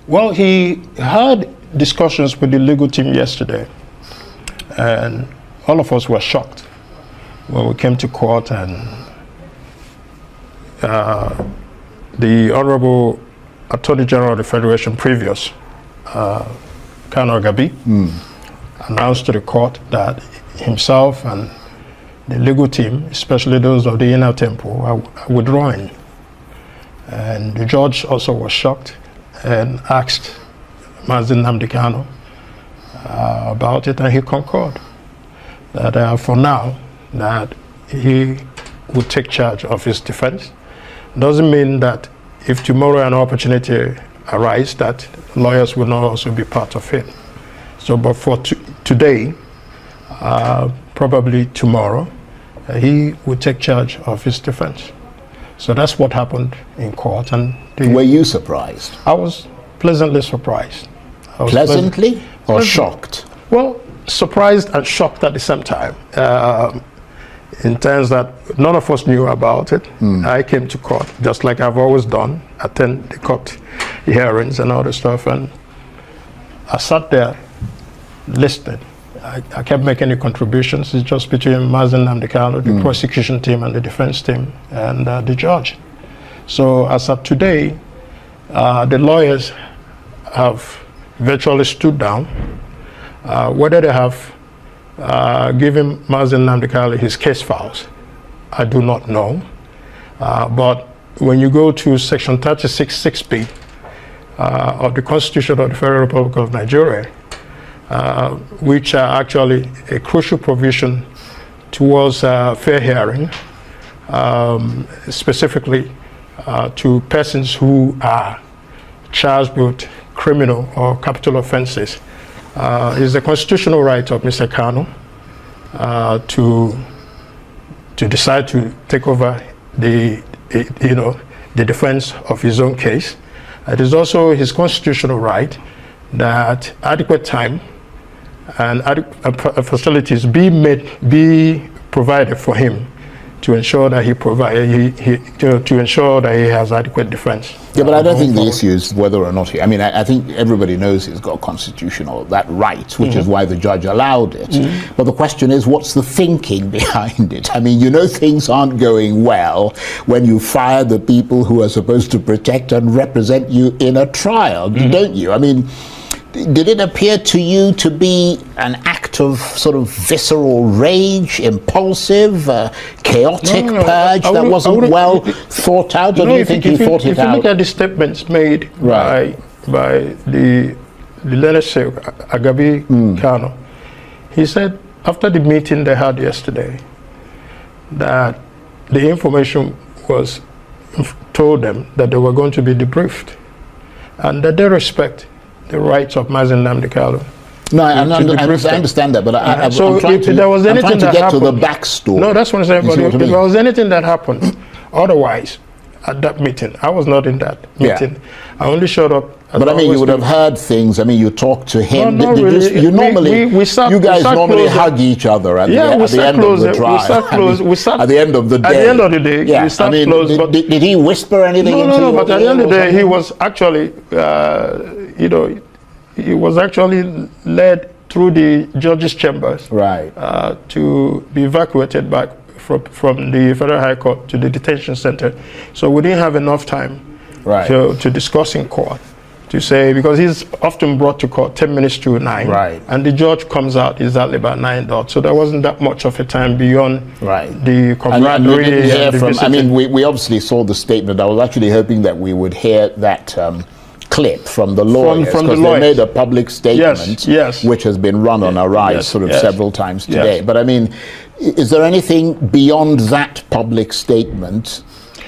Well, he had discussions with the legal team yesterday, and all of us were shocked when we came to court, and the Honorable Attorney General of the Federation previous, Kanu'S, announced to the court that himself and the legal team, especially those of the Inner Temple, are withdrawing. And the judge also was shocked and asked Nnamdi Kanu about it, and he concurred that for now that he would take charge of his defense. Doesn't mean that if tomorrow an opportunity arises that lawyers will not also be part of it. So, but for today, probably tomorrow, he would take charge of his defense. So that's what happened in court. And were you surprised? I was pleasantly surprised. Pleasantly or shocked? Well, surprised and shocked at the same time. In terms that none of us knew about it. I came to court, just like I've always done, attend the court hearings and all the stuff, and I sat there listening. I kept making the contributions. It's just between Nnamdi Kanu, the prosecution team and the defense team, and the judge. So as of today, the lawyers have virtually stood down. Whether they have given Nnamdi Kanu his case files, I do not know. But when you go to section 36(6)(b) of the Constitution of the Federal Republic of Nigeria, which are actually a crucial provision towards fair hearing, specifically to persons who are charged with criminal or capital offenses, is the constitutional right of Mr. Kanu to decide to take over the defense of his own case. It is also his constitutional right that adequate time and facilities be provided for him to ensure that to ensure that he has adequate defense. Yeah, but I don't think the issue is whether or not I mean, I think everybody knows he's got constitutional that right, which is why the judge allowed it. But the question is, what's the thinking behind it? I mean, you know, things aren't going well when you fire the people who are supposed to protect and represent you in a trial, don't you? I mean, did it appear to you to be an act of sort of visceral rage, impulsive, chaotic purge that wasn't well thought out, or do you think he thought it out? If you look at the statements made by the learned Sheikh Agabi Kanu, he said after the meeting they had yesterday that the information was told them that they were going to be debriefed and that they respect the rights of Nnamdi Kanu. No, I understand that, but I'm so trying to, there was anything that get happened, to the backstory. No, that's what I'm saying. But if there was anything that happened, otherwise, at that meeting, I was not in that meeting. I only showed up. But I mean, you would have heard things. I mean, you talked to him. No, really. You normally, you guys normally closer. hug each other at the end of the trial. We sat at the end of the day. At the end of the day, we sat close. But did he whisper anything into No, your but at the end of the day, he was actually, he was actually led through the judge's chambers to be evacuated back from the Federal High Court to the detention center. So we didn't have enough time to discuss in court. To say, because he's often brought to court 10 minutes to 9, and the judge comes out exactly about 9 so there wasn't that much of a time beyond the camaraderie. I mean, we obviously saw the statement. I was actually hoping that we would hear that clip from the lawyers, because they made a public statement, which has been run on a rise several times today. But I mean, is there anything beyond that public statement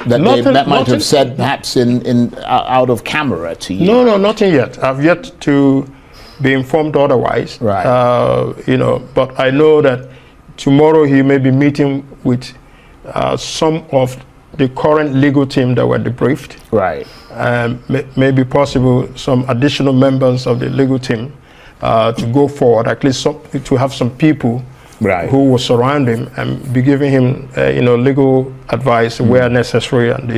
that might have said perhaps in out of camera to you? No, nothing yet. I've yet to be informed otherwise. But I know that tomorrow he may be meeting with some of the current legal team that were debriefed. May be possible some additional members of the legal team to go forward, at least to have some people who will surround him and be giving him legal advice where necessary, and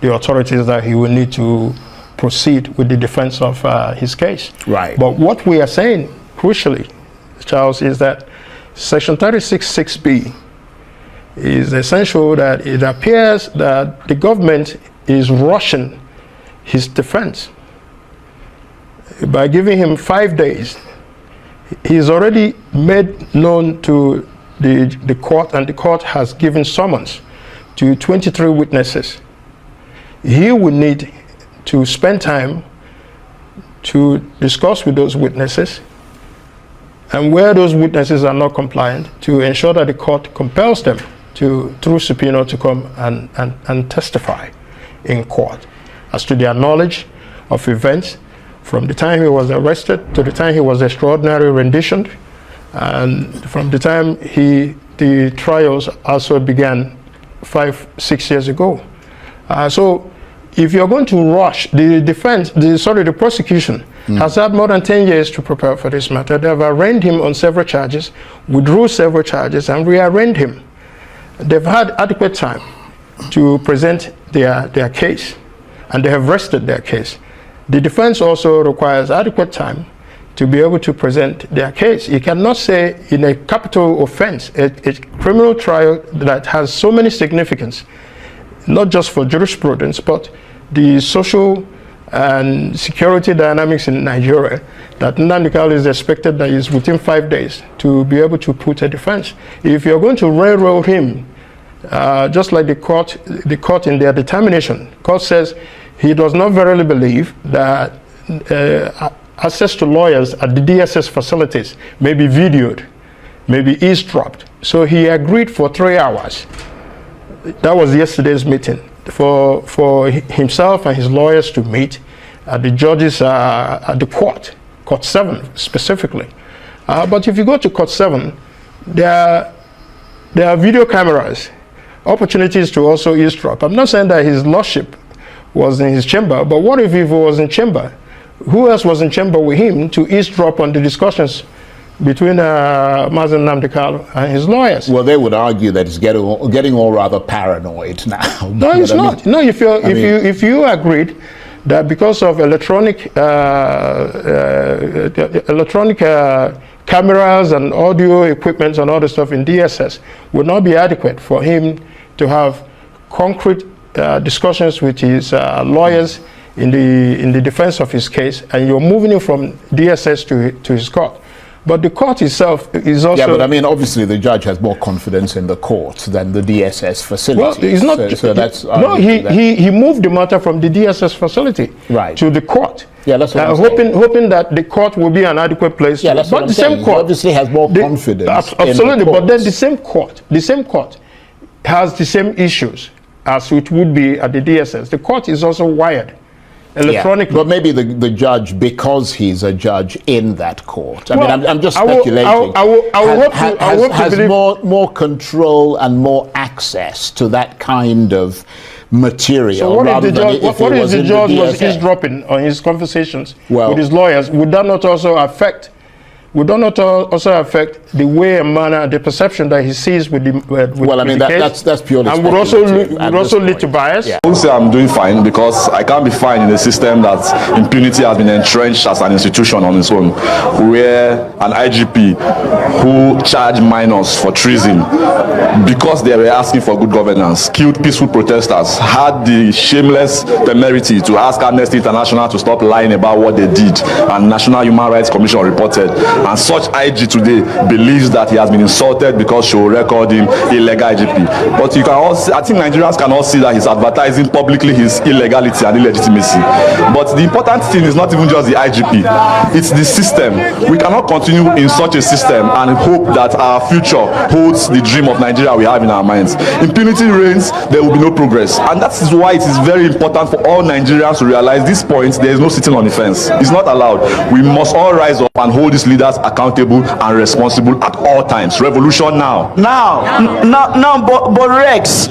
the authorities that he will need to proceed with the defense of his case. Right. But what we are saying, crucially, Charles, is that Section 36(6)(b) is essential that it appears that the government is rushing his defense by giving him 5 days. He's already made known to the court, and the court has given summons to 23 witnesses. He will need to spend time to discuss with those witnesses, and where those witnesses are not compliant, to ensure that the court compels them to, through subpoena, to come and testify in court as to their knowledge of events from the time he was arrested to the time he was extraordinarily renditioned, and from the time the trials also began 5-6 years ago. So if you're going to rush, the prosecution has had more than 10 years to prepare for this matter. They have arraigned him on several charges, withdrew several charges, and rearraigned him. They've had adequate time to present their case, and they have rested their case. The defense also requires adequate time to be able to present their case. You cannot say in a capital offense, a criminal trial that has so many significance, not just for jurisprudence, but the social and security dynamics in Nigeria, that Nnamdi Kanu'S is expected that is within 5 days to be able to put a defense. If you're going to railroad him, just like the court in their determination, court says he does not verily believe that access to lawyers at the DSS facilities may be videoed, may be eavesdropped. So he agreed for 3 hours. That was yesterday's meeting, for himself and his lawyers to meet at the judges at the court 7 specifically. But if you go to court 7, there are video cameras, opportunities to also eavesdrop. I'm not saying that his lordship was in his chamber, but what if he was in chamber? Who else was in chamber with him to eavesdrop on the discussions between Mazen Nnamdi Kanu and his lawyers? Well, they would argue that it's getting all rather paranoid now. No, it's not. No, if you agreed that because of electronic cameras and audio equipment and all the stuff in DSS would not be adequate for him to have concrete discussions with his lawyers in the defense of his case, and you're moving him from DSS to his court. But the court itself is also... Yeah, but I mean, obviously the judge has more confidence in the court than the DSS facility. Well, it's not... So that's... No, he moved the matter from the DSS facility to the court. Yeah, that's what I'm saying. Hoping that the court will be an adequate place. Yeah, that's what I'm saying. Same court, he obviously has more confidence absolutely, in the but then the same court has the same issues as it would be at the DSS. The court is also wired electronically. Yeah, but maybe the judge, because he's a judge in that court, I mean, I'm just speculating, has more control and more access to that kind of material. So what if the judge was eavesdropping on his conversations with his lawyers? Would that not also affect the way and manner, the perception that he sees with the case? That's purely and would also lead to bias? I won't say I'm doing fine, because I can't be fine in a system that impunity has been entrenched as an institution on its own, where an IGP who charged minors for treason because they were asking for good governance, killed peaceful protesters, had the shameless temerity to ask Amnesty International to stop lying about what they did, and National Human Rights Commission reported. And such IG today believes that he has been insulted because she will record him illegal IGP. But you can all see, I think Nigerians can all see that he's advertising publicly his illegality and illegitimacy. But the important thing is not even just the IGP, it's the system. We cannot continue in such a system and hope that our future holds the dream of Nigeria we have in our minds. Impunity reigns, there will be no progress. And that is why it is very important for all Nigerians to realize this point: there is no sitting on the fence. It's not allowed. We must all rise up and hold these leaders accountable and responsible at all times. Revolution now. But Rex,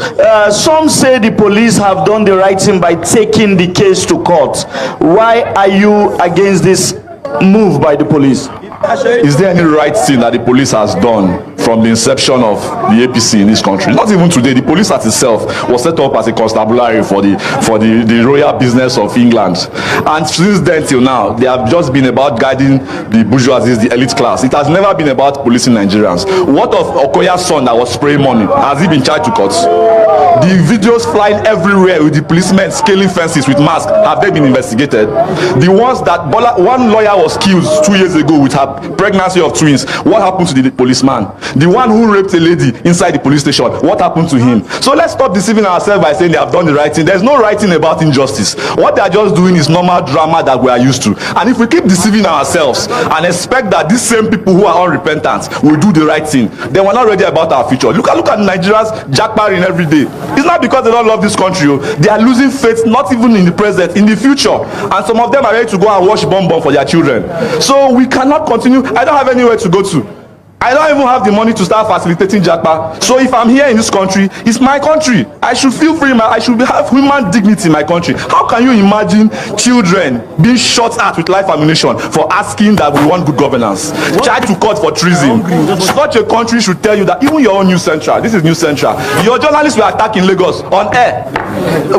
some say the police have done the right thing by taking the case to court. Why are you against this move by the police? Is there any right thing that the police has done from the inception of the APC in this country? Not even today. The police at itself was set up as a constabulary for the royal business of England. And since then till now, they have just been about guiding the bourgeoisie, the elite class. It has never been about policing Nigerians. What of Okoya's son that was spraying money? Has he been charged to court? The videos flying everywhere with the policemen scaling fences with masks, have they been investigated? The ones that one lawyer was killed 2 years ago with her pregnancy of twins, what happened to the policeman? The one who raped a lady inside the police station, what happened to him? So let's stop deceiving ourselves by saying they have done the right thing. There's no right thing about injustice. What they are just doing is normal drama that we are used to. And if we keep deceiving ourselves and expect that these same people who are unrepentant will do the right thing, then we're not ready about our future. Look at Nigerians jackbarring every day. It's not because they don't love this country. They are losing faith, not even in the present, in the future. And some of them are ready to go and wash bomb for their children. So we cannot continue. I don't have anywhere to go to. I don't even have the money to start facilitating Jackpa. So if I'm here in this country, it's my country. I should feel free. I should have human dignity in my country. How can you imagine children being shot at with life ammunition for asking that we want good governance? Charged to court for treason. Such a country should tell you that even your own News Central, this is News Central, your journalists were attacked in Lagos on air.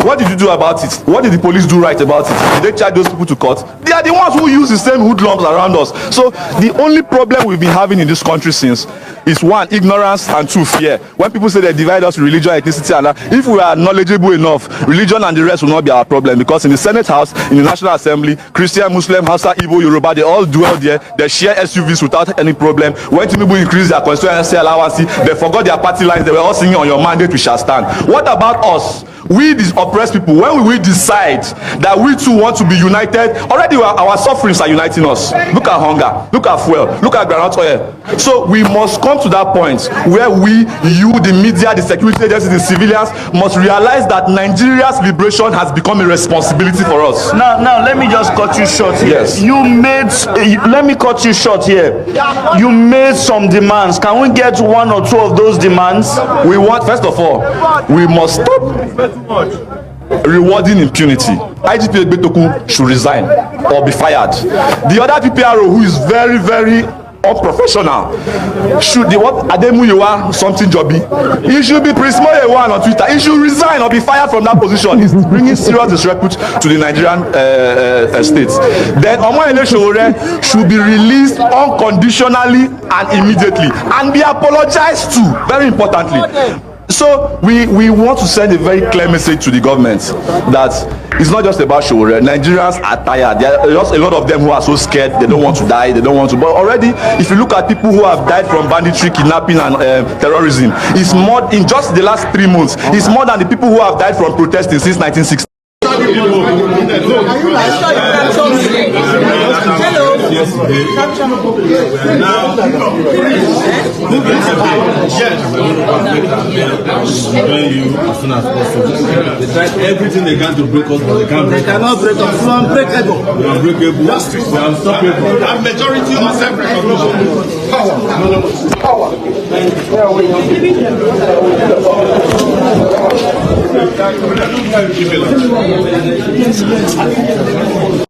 What did you do about it? What did the police do right about it? Did they charge those people to court? They are the ones who use the same hoodlums around us. So the only problem we've been having in this country since is one, ignorance, and two, fear. When people say they divide us religion, ethnicity, and that, if we are knowledgeable enough, religion and the rest will not be our problem, because in the Senate House, in the National Assembly, Christian, Muslim, Hausa, Igbo, Yoruba, they all dwell there. They share SUVs without any problem. When people increase their constituency allowance, they forgot their party lines. They were all singing on your mandate we shall stand. What about us? We, these oppressed people, when we decide that we too want to be united, already our sufferings are uniting us. Look at hunger, look at fuel, look at groundnut oil. So we must come to that point where we, you, the media, the security agencies, the civilians must realize that Nigeria's liberation has become a responsibility for us. Now let me just cut you short here. Yes. Let me cut you short here. You made some demands. Can we get one or two of those demands? We want, first of all, we must stop rewarding impunity. IGP Egbetoku should resign or be fired. The other PPRO, who is very, very unprofessional, should Ademuyiwa something jobby, he should be Prince Moyewan on Twitter. He should resign or be fired from that position. He's bringing serious disrepute to the Nigerian states. Then Omoyele Sowore should be released unconditionally and immediately and be apologized to, very importantly. So we want to send a very clear message to the government that it's not just about Sowore. Nigerians are tired. There are just a lot of them who are so scared. They don't want to die. They don't want to. But already, if you look at people who have died from banditry, kidnapping, and terrorism, it's more in just the last 3 months. It's more than the people who have died from protesting since 1960. They tried everything they can to break us, but they can't break us. They cannot break us. We are unbreakable. We are unbreakable. Justice. We are unstoppable. And majority of separate. Power.